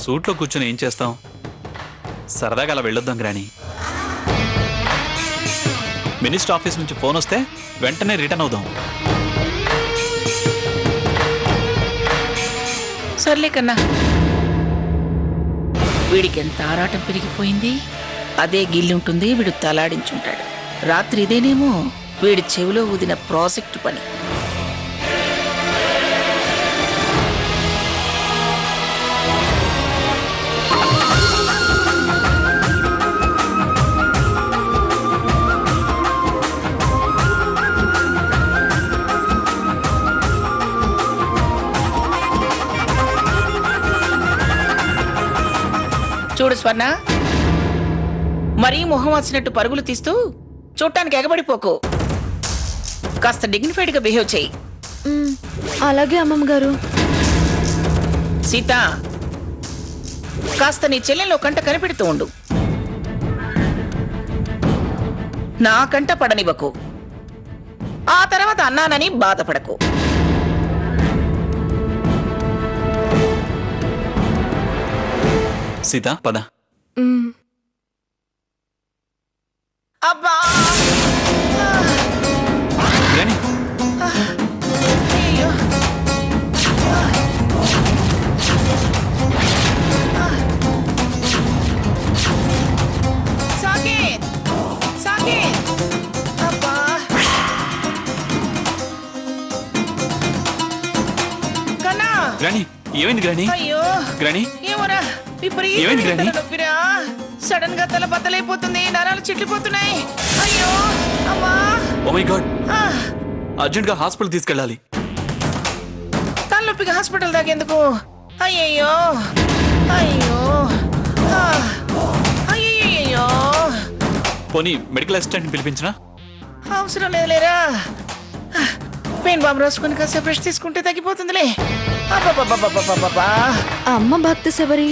సూట్లో కూర్చొని ఏం చేస్తాం? సరదాగా అలా వెళ్ళొద్దాం గ్రాని. మినిస్టర్ ఆఫీస్ నుంచి ఫోన్ వస్తే వెంటనే రిటర్న్ అవుదాం. సర్లే కన్నా, వీడికి ఎంత ఆరాటం పెరిగిపోయింది. అదే గిల్లి ఉంటుంది, వీడు తలాడించుంటాడు. రాత్రి ఇదేనేమో వీడి చెవిలో ఊదిన ప్రాజెక్టు పని. చూడు స్వర్ణ, మరీ మొహం వచ్చినట్టు పరుగులు తీస్తూ చూడటానికి ఎగబడిపోకు. కాస్త డిగ్నిఫైడ్ గా బిహేవ్ చేయి. అలాగే అమ్మమ్మ గారు. సీత, కాస్త నీ చెల్లెల్లో కంట కనిపెడుతూ ఉండు. నా కంట పడనివ్వకు. ఆ తర్వాత అన్నానని బాధపడకు. సీత పద. అబ్బా గ్రాని, అయ్యో, సాకేత్ సాకేత్, అబ్బా కన్నా. గ్రాని ఏమైంది గ్రాని? అయ్యో గ్రాని ఏమోరా, విపరీతమైన నొప్పిరా. సడన్ గా తల బద్దలైపోతుంది, నరాలు చిట్లిపోతున్నాయి. అయ్యో అమ్మా. ఓ మై గాడ్, అర్జెంట్ గా హాస్పిటల్ తీసుకెళ్ళాలి. తలనొప్పిగా హాస్పిటల్ దాకేందుకు? అయ్యయ్యో అయ్యో అయ్యయ్యో. పోనీ మెడికల్ అసిస్టెంట్ పిలిపించనా? అవసరం లేదులేరా. పెయిన్ బాంబు రాసుకుని కాసేపు రెస్ట్ తీసుకుంటే తగ్గిపోతుందిలే. అమ్మ భక్తి శబరి,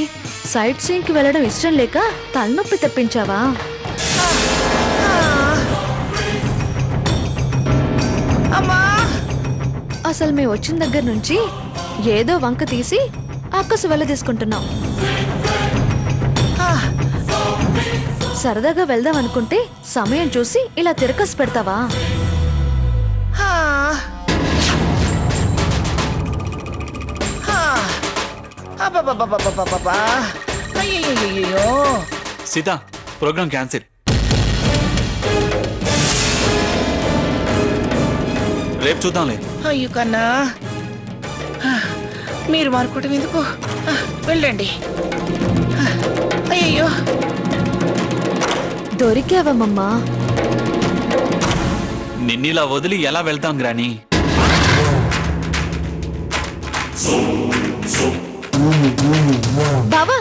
సైట్ సీయింగ్ కి వెళ్ళడం ఇష్టం లేక తలనొప్పి తెప్పించావా? అమ్మా, అసలు మేము వచ్చిన దగ్గర నుంచి ఏదో వంక తీసి అక్కసు వెళ్ళ తీసుకుంటున్నాం. సరదాగా వెళ్దాం అనుకుంటే సమయం చూసి ఇలా తిరకస్ పెడతావా? అయ్యయ్యో. Sita, programme cancel. రేపు చూద్దాంలే. అయ్యో కన్నా, మీరు మార్కోవటం ఎందుకు? వెళ్ళండి. అయ్యయ్యో. దొరికావమ్మమ్మా. నిన్నిలా వదిలి ఎలా వెళ్తాం గ్రాని? బావా,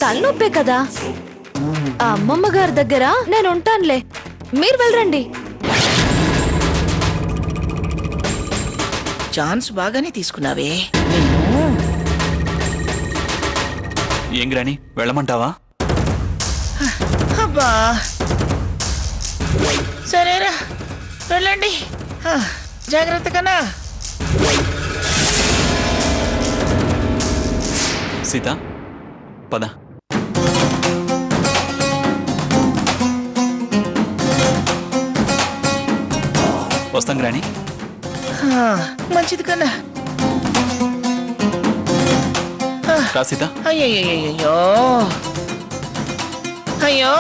తలనొప్పే కదా. ఆ అమ్మమ్మ గారి దగ్గర నేను ఉంటానులే, మీరు వెళ్ళరండి. ఛాన్స్ బాగానే తీసుకున్నావే. ఏం గ్రాని, వెళ్ళమంటావా? అబ్బా సరేరా, వెళ్ళండి. జాగ్రత్తగానా. సీత పద. వస్తాం గ్రాని. మంచిది కన్నా. రా సీత. అయ్యయ్యో అయ్యో.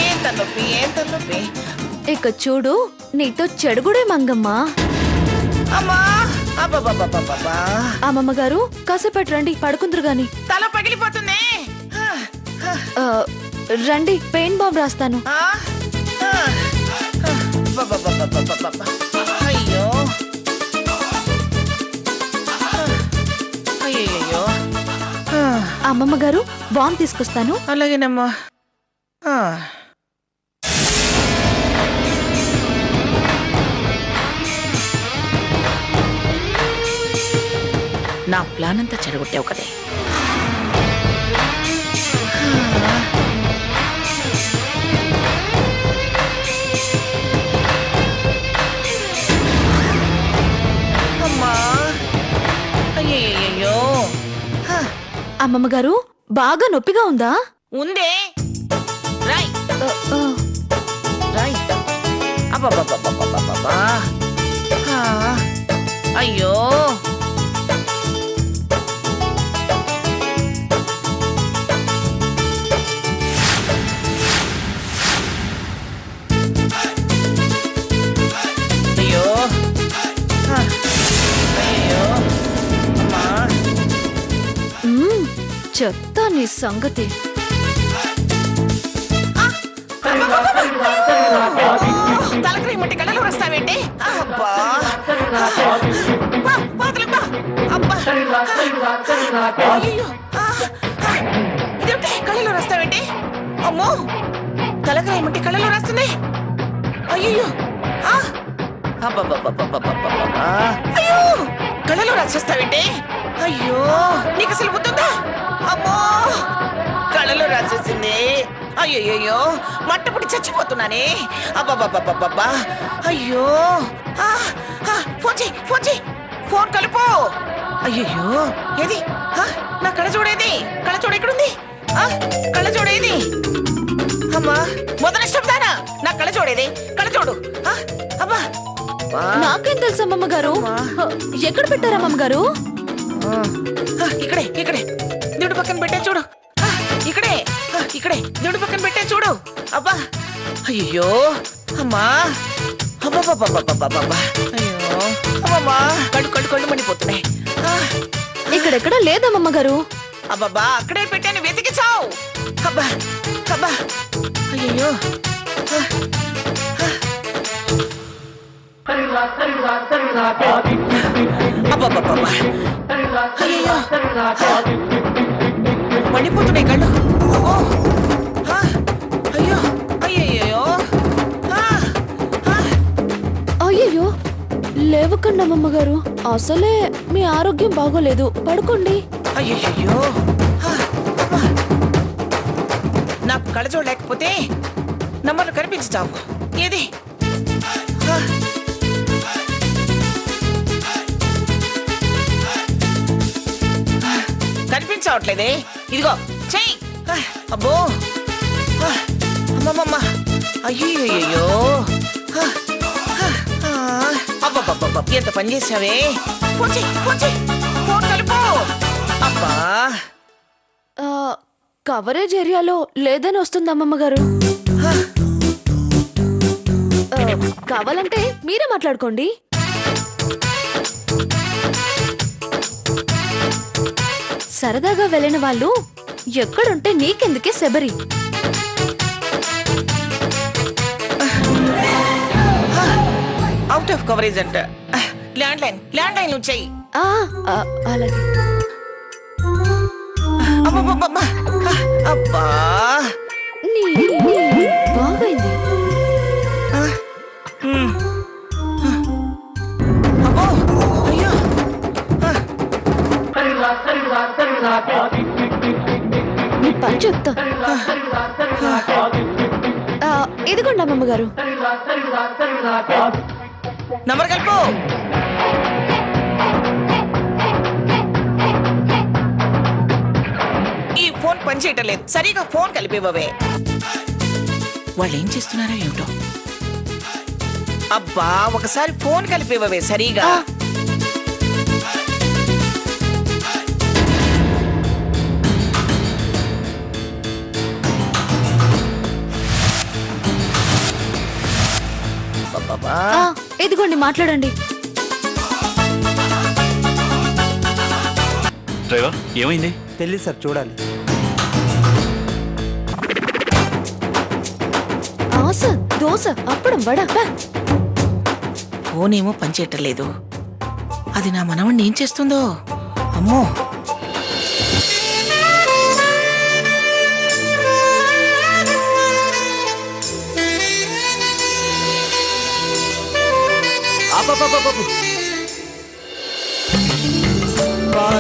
ఏం తలనొప్పి. ఇక చూడు, నీతో చెడుగుడే మంగమ్మా. అమ్మమ్మ గారు కాసేపటి రండి, పడుకుందరు గాని. తల పగిలిపోతుంది. రండి, పెయిన్ బాంబ్ రాస్తాను. అయ్యో అయ్యో. అమ్మమ్మ గారు బాంబ్ తీసుకొస్తాను. అలాగేనమ్మా. నా ప్లాన్ అంతా చెడగొట్టావు కదే. అమ్మా, అయ్యయ్యో. అమ్మమ్మ గారు బాగా నొప్పిగా ఉందా? ఉందే. రాయ్ ఆ, ఆ. రాయ్. అబ్బబ్బబ్బబ్బబ్బబ్బబ్బా. అయ్యో. అయ్యో. అయ్యో. అమ్మా. చెప్తా నీ సంగతి. తలకరి మట్టి కళ్ళలో వస్తావేంటి? అబ్బా, అబ్బా, అయ్యో, ఇదేంటి కళ్ళలో వస్తావేంటి? అమ్మో, తలకరి మట్టి కళ్ళలో రాస్తుంది. అయ్యో, అయ్యో, కళ్ళలో రాసేస్తావేంటి? అయ్యో, నీకు అసలు బుద్ధుందా? అమ్మో, కళ్ళలో రాసేసింది. అయ్యో, మంటపుడి చచ్చిపోతున్నానే. అబ్బబ్బబ్బబ్బబ్బా. అయ్యో, ఫోన్ చేయి, ఫోన్ కలుపు. అయ్యో, ఏది? నా కళ్ళ చూడేది, కళ్ళ చూడ ఎక్కడుంది? కళ్ళ చూడేది. అమ్మా, మొదటి శబ్దానా? నా కళ్ళ చూడేది, కళ్ళ చూడు. అబ్బా, నాకేం తెలుసు అమ్మమ్మ గారు? ఎక్కడ పెట్టారా అమ్మమ్మ గారు? ఇక్కడే దేవుడి పక్కన పెట్టే చూడు. ఇక్కడే దేవుడి పక్కన పెట్టే చూడు. అబ్బా, అయ్యో, అమ్మా, అబ్బబ్బబ్బబ్బబ్బబ్బా. అయ్యో, అమ్మమ్మా, కళ్ళు మండిపోతున్నాయి. ఇక్కడెక్కడ లేదమ్మమ్మ గారు. అబ్బబ్బా, అక్కడే పెట్టాను, వెతికి చావు. అబ్బా, అయ్యో. అబ్బబ్బబ్బబ్బా. అయ్యో, మండిపోతున్నాయి కళ్ళు. అయ్యో, అయ్యో. అయ్యయ్యో, లేవకండి అమ్మమ్మ గారు. అసలే మీ ఆరోగ్యం బాగోలేదు, పడుకోండి. అయ్యో, నాకు కళ్ళజోడు లేకపోతే నమ్మలు కనిపించావు. ఏది? కనిపించవట్లేదే. ఇదిగో చెయ్యి. అబ్బో, అమ్మమ్మ, అయ్యో. అబ్బబ్బబ్బ, ఎంత పని చేసావే. ఫోన్ చెయ్యి, ఫోన్ కలుపు. అబ్బా, కవరేజ్ ఏరియాలో లేదని వస్తుంది అమ్మమ్మ గారు. కావాలంటే మీరే మాట్లాడుకోండి. సరదాగా వెళ్ళిన వాళ్ళు ఎక్కడుంటే నీకెందుకే శబరి? అవుట్ ఆఫ్ కవరేజ్ అంట. ల్యాండ్ లైన్ చెయ్యి. అలాగే. అబ్బబ్బబ్బా, అబ్బా, బాగైంది. అబ్బో, అయ్యో. నీ పని చెప్తా. ఇదిగోండి అమ్మమ్మ గారు. నంబర్ కలుపు. ఈ ఫోన్ పనిచేయటం లేదు, సరిగా ఫోన్ కలిపివ్వవే. వాళ్ళు ఏం చేస్తున్నారో ఏమిటో. అబ్బా, ఒకసారి ఫోన్ కలిపివ్వవే సరిగా. ఇదిగోండి, మాట్లాడండి. డ్రైవర్, ఏమైంది? తెలియదు సార్, చూడాలి. ఆశ, దోశ, అప్పడం, వడ. ఫోన్ ఏమో పనిచేయటం లేదు. అది నా మనవణ్ణి ఏం చేస్తుందో. అమ్మో, బా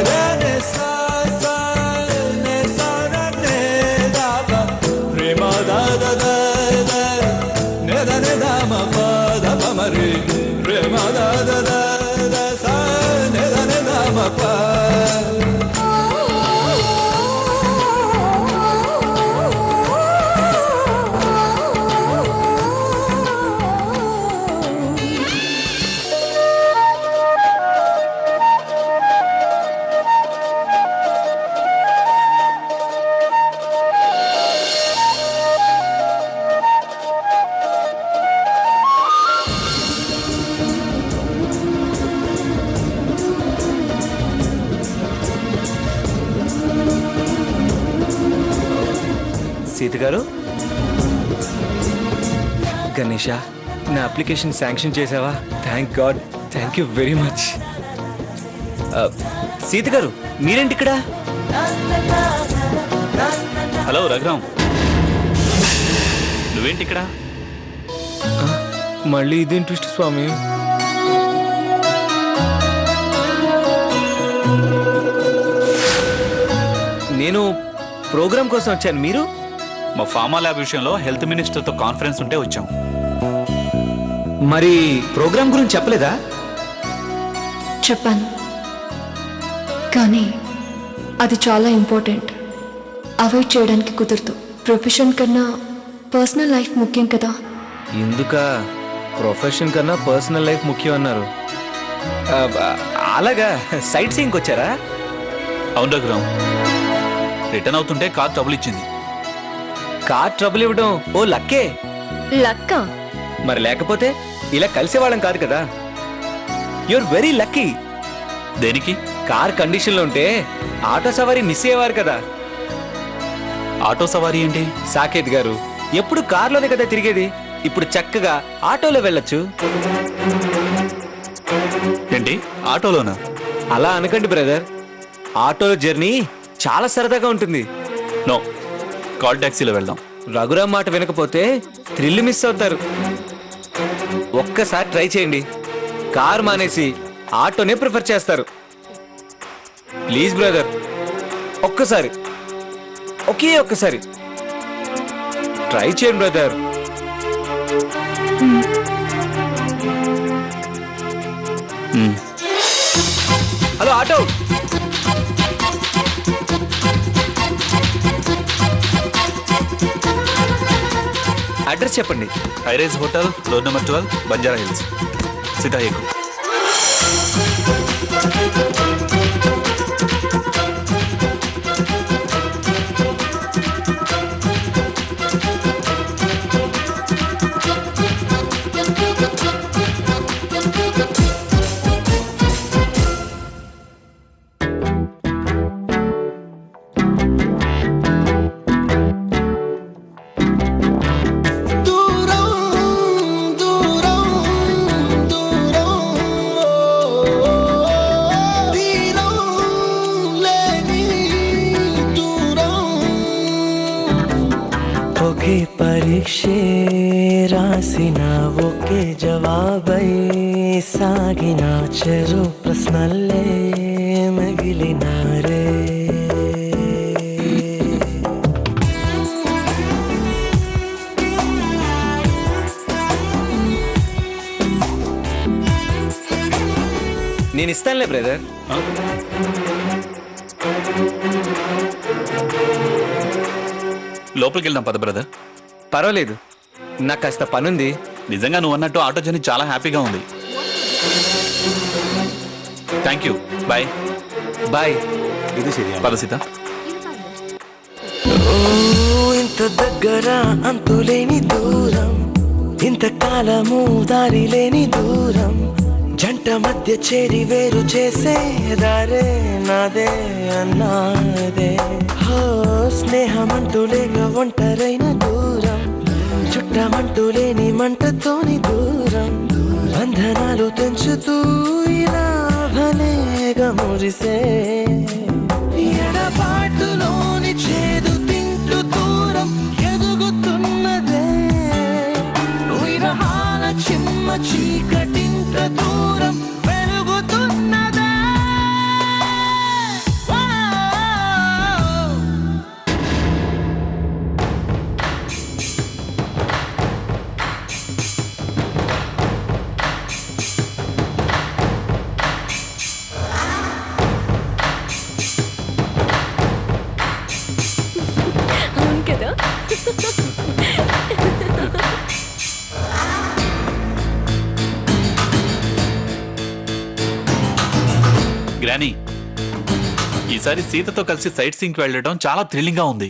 సీత గారు, గణేష, నా అప్లికేషన్ శాంక్షన్ చేసావా? Thank God, thank you very much. Sita గారు, మీరేంటి ఇక్కడ? హలో రఘురామ్, నువ్వేంటి ఇక్కడ? మళ్ళీ ఇదేం ట్విస్ట్ స్వామి? నేను ప్రోగ్రామ్ కోసం వచ్చాను. మీరు? మా ఫార్మా ల్యాబ్ విషయంలో హెల్త్ మినిస్టర్తో కాన్ఫరెన్స్ ఉంటే వచ్చాం. మరి ప్రోగ్రామ్ గురించి చెప్పలేదా? చెప్పాను, కానీ అది చాలా ఇంపార్టెంట్. అవాయిడ్ చేయడానికి కుదరదు. ప్రొఫెషన్ కన్నా పర్సనల్ లైఫ్ ముఖ్యం కదా. ఎందుక ప్రొఫెషన్ కన్నా పర్సనల్ లైఫ్ ముఖ్యం అన్నారు? అలాగా సైట్ సీయింగ్ వచ్చారా? అవును రఘురామ్, రిటర్న్ అవుతుంటే కార్ ట్రబుల్ ఇచ్చింది. కార్ ట్రబుల్ ఇవ్వడం ఓ లక్కే. లక్క? మరి లేకపోతే ఇలా కలిసేవాళ్ళం కాదు కదా. You're very lucky. దేనికి? కార్ కండిషన్లో ఉంటే ఆటో సవారీ మిస్ అయ్యేవారు కదా. ఆటో సవారీ ఏంటి? సాకేత్ గారు, ఎప్పుడు కార్లోనే కదా తిరిగేది. ఇప్పుడు చక్కగా ఆటోలో వెళ్ళొచ్చు. ఏంటి, ఆటోలోనా? అలా అనకండి బ్రదర్, ఆటోలో జర్నీ చాలా సరదాగా ఉంటుంది. నో, కాల్ టాక్సీలో వెళ్దాం. రఘురామ్ మాట వినకపోతే థ్రిల్ మిస్ అవుతారు. ఒక్కసారి ట్రై చేయండి, కార్ మానేసి ఆటోనే ప్రిఫర్ చేస్తారు. ప్లీజ్ బ్రదర్, ఒక్కసారి, ఒకే ఒక్కసారి ట్రై చేయండి బ్రదర్. హలో ఆటో, అడ్రస్ చెప్పండి. High-rise hotel, road number 12, Banjara hills. Sita ఎక్కు. ఒకే పరీక్షే రాసిన ఒకే జవాబై సాగిన చెరు ప్రశ్నలే మిగిలినారే. నేను ఇస్తానులే బ్రదర్. లోపలికి వెళ్దాం పద బ్రదర్. పర్వాలేదు, నాకు కాస్త పనుంది. నిజంగా నువ్వు అన్నట్టు ఆటో జర్నీ చాలా హ్యాపీగా ఉంది. Thank you, bye. బాయ్. ఇది సరే, పద సీత. ఇంత దగ్గర అంతులేని దూరం, ఇంతకాలము దారి లేని దూరం, జంట మధ్య చేరి వేరు చేసే దారే నాదే అన్నాదే. స్నేహమంటూ లేక ఒంటరైన దూరం, చుట్టమంటూ లేని మంటతోని దూరం, బంధనాలు తెంచుతూ ఇలా భలేగా మురిసే. ఎడబాటులోని చేదు తింటూ దూరం ఎదుగుతున్నదే, విరహాల చిమ్మ చీకటింత దూరం పెరుగుతున్నదే. గ్రానీ, ఈసారి సీతతో కలిసి సైట్ సీయింగ్ వెళ్ళడం చాలా థ్రిల్లింగ్ గా ఉంది.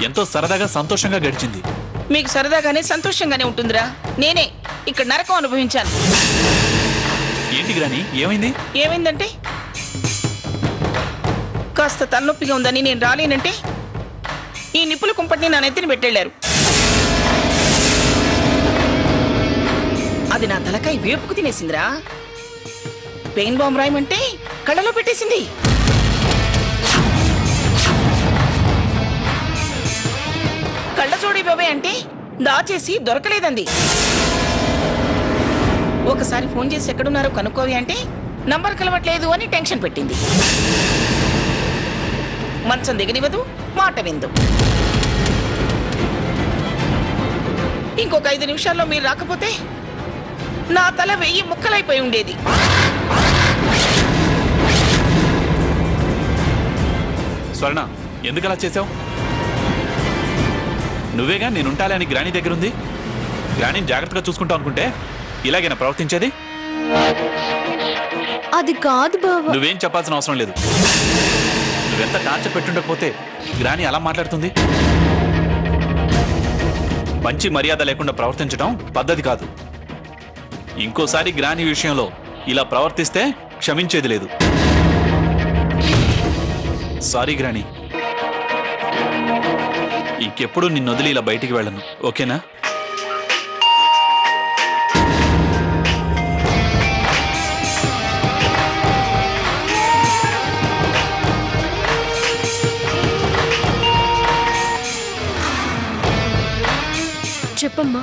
ఎంతో సరదాగా సంతోషంగా గడిచింది. మీకు సరదాగానే సంతోషంగానే ఉంటుందిరా. నేనే ఇక్కడ నరకం అనుభవించాను. ఏంటి గ్రానీ, ఏమైంది? ఏమైందంటే కాస్త తలనొప్పిగా ఉందని నేను రాలేనంటే ఈ నిప్పుల కుంపటిని నా నెత్తిని పెట్టెళ్ళారు. అది నా తలకాయ వేపుకు తినేసిందిరా. పెయిన్ బాంబ్ రాయమంటే కళ్ళలో పెట్టేసింది. కళ్ళ చూడి బాబాయ్ అంటే దాచేసి దొరకలేదంది. ఒకసారి ఫోన్ చేసి ఎక్కడున్నారో కనుక్కోవి అంటే నంబర్ కలవట్లేదు అని టెన్షన్ పెట్టింది. మంచం దిగనివ్వదు, మాట విందు. ఇంకొక 5 నిమిషాల్లో మీరు రాకపోతే నా తల 1000 ముక్కలైపోయి ఉండేది. స్వర్ణ, ఎందుకలా చేసావు? నువ్వేగా నేనుంటాలే అని గ్రానీ దగ్గరుంది. గ్రానీని జాగ్రత్తగా చూసుకుంటావు అనుకుంటే ఇలాగైనా ప్రవర్తించేది? అది కాదు బావా. నువ్వేం చెప్పాల్సిన అవసరం లేదు. నువ్వెంత టార్చర్ పెట్టుండకపోతే గ్రానీ అలా మాట్లాడుతుంది? మంచి మర్యాద లేకుండా ప్రవర్తించడం పద్ధతి కాదు. ఇంకోసారి గ్రానీ విషయంలో ఇలా ప్రవర్తిస్తే క్షమించేది లేదు. సారీ గ్రానీ, ఇంకెప్పుడు నిన్ను వదిలి ఇలా బయటికి వెళ్ళను, ఓకేనా? చెప్పమ్మా.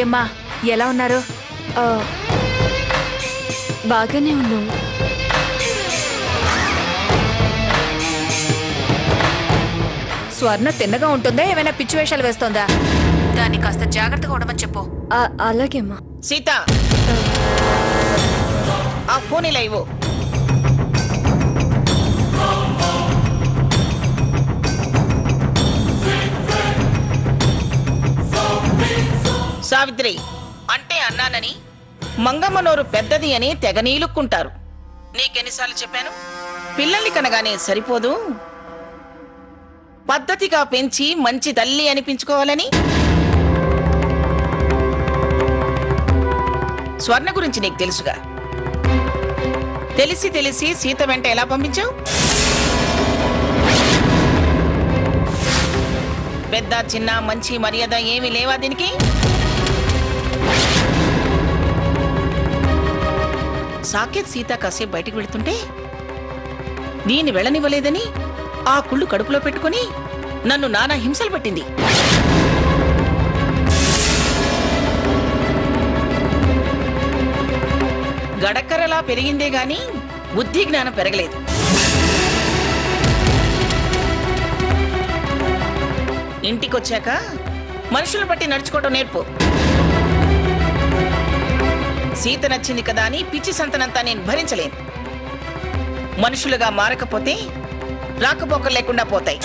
ఏమ్మా, ఎలా ఉన్నారు? ఆ, బాగానే ఉన్నావు. స్వర్ణ తిన్నగా ఉంటుందా, ఏమైనా పిచ్చి వేషాలు వేస్తోందా? దాన్ని కాస్త జాగ్రత్తగా ఉండమని చెప్పు. అలాగేమ్మా. సీత, ఆ ఫోన్ ఇలా ఇవ్వు. సావిత్రి అంటే అన్నానని మంగమ్మ నోరు పెద్దది అని తెగ నీలుక్కుంటారు. నీకెన్నిసార్లు చెప్పాను? పిల్లల్ని కనగానే సరిపోదు, పద్ధతిగా పెంచి మంచి తల్లి అనిపించుకోవాలని. స్వర్ణ గురించి నీకు తెలుసుగా. తెలిసి తెలిసి సీత వెంట ఎలా పంపించావు? పెద్ద చిన్న మంచి మర్యాద ఏమీ లేవా దీనికి? సాకేత్ సీత కాసేపు బయటకు వెళుతుంటే దీన్ని వెళ్ళనివ్వలేదని ఆ కుళ్ళు కడుపులో పెట్టుకుని నన్ను నానా హింసలు పెట్టింది. గడక్కరలా పెరిగిందే గాని బుద్ధి జ్ఞానం పెరగలేదు. ఇంటికొచ్చాక మనుషులు బట్టి నడుచుకోవటం నేర్పు. సీత నచ్చింది కదా అని పిచ్చి సంతనంతా నేను భరించలేను. మనుషులుగా మారకపోతే రాకపోకలు లేకుండా పోతాయి.